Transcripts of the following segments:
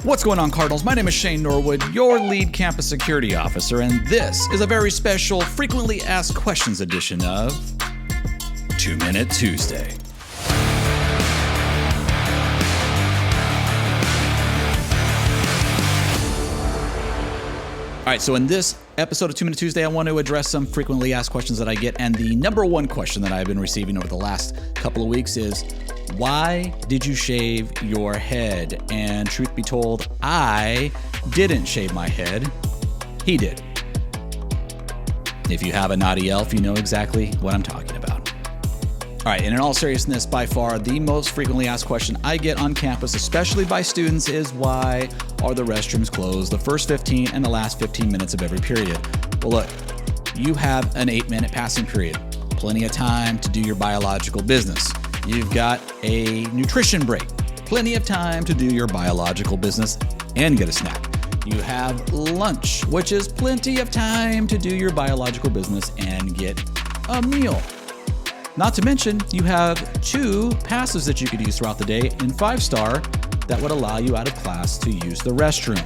What's going on, Cardinals? My name is Shane Norwood, your lead campus security officer, and this is a very special frequently asked questions edition of 2 Minute Tuesday. All right, so in this episode of 2 Minute Tuesday, I want to address some frequently asked questions that I get, and the number one question that I've been receiving over the last couple of weeks is, why did you shave your head? And truth be told, I didn't shave my head. He did. If you have a naughty elf, you know exactly what I'm talking about. All right, and in all seriousness, by far, the most frequently asked question I get on campus, especially by students, is why are the restrooms closed the first 15 and the last 15 minutes of every period? Well, look, you have an 8-minute passing period, plenty of time to do your biological business. You've got a nutrition break, plenty of time to do your biological business and get a snack. You have lunch, which is plenty of time to do your biological business and get a meal. Not to mention, you have 2 passes that you could use throughout the day in 5-star that would allow you out of class to use the restroom.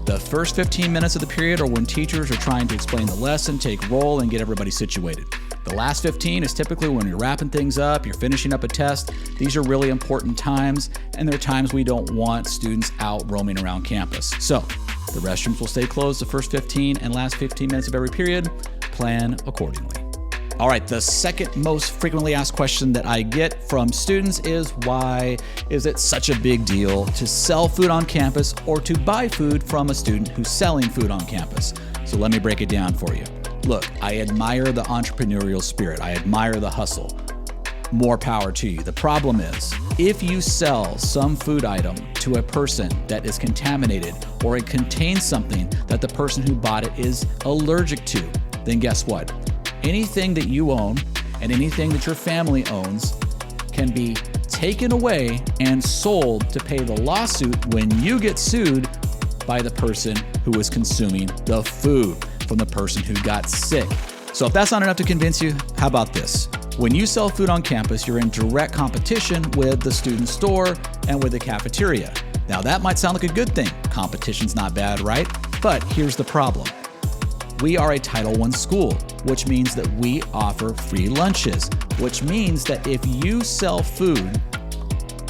The first 15 minutes of the period are when teachers are trying to explain the lesson, take roll, and get everybody situated. The last 15 is typically when you're wrapping things up, you're finishing up a test. These are really important times, and they're times we don't want students out roaming around campus. So the restrooms will stay closed the first 15 and last 15 minutes of every period. Plan accordingly. All right, the second most frequently asked question that I get from students is, why is it such a big deal to sell food on campus or to buy food from a student who's selling food on campus? So let me break it down for you. Look, I admire the entrepreneurial spirit. I admire the hustle. More power to you. The problem is, if you sell some food item to a person that is contaminated or it contains something that the person who bought it is allergic to, then guess what? Anything that you own and anything that your family owns can be taken away and sold to pay the lawsuit when you get sued by the person who is consuming the food from the person who got sick. So if that's not enough to convince you, how about this? When you sell food on campus, you're in direct competition with the student store and with the cafeteria. Now that might sound like a good thing. Competition's not bad, right? But here's the problem. We are a Title I school, which means that we offer free lunches, which means that if you sell food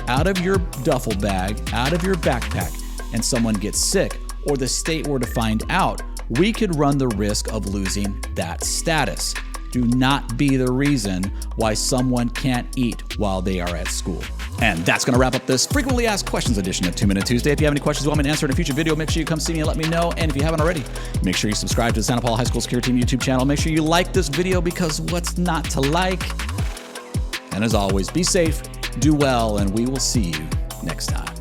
out of your duffel bag, out of your backpack, and someone gets sick, or the state were to find out, we could run the risk of losing that status. Do not be the reason why someone can't eat while they are at school. And that's going to wrap up this frequently asked questions edition of 2 Minute Tuesday. If you have any questions you want me to answer in a future video, make sure you come see me and let me know. And if you haven't already, make sure you subscribe to the Santa Paula High School Security Team YouTube channel. Make sure you like this video, because what's not to like? And as always, be safe, do well, and we will see you next time.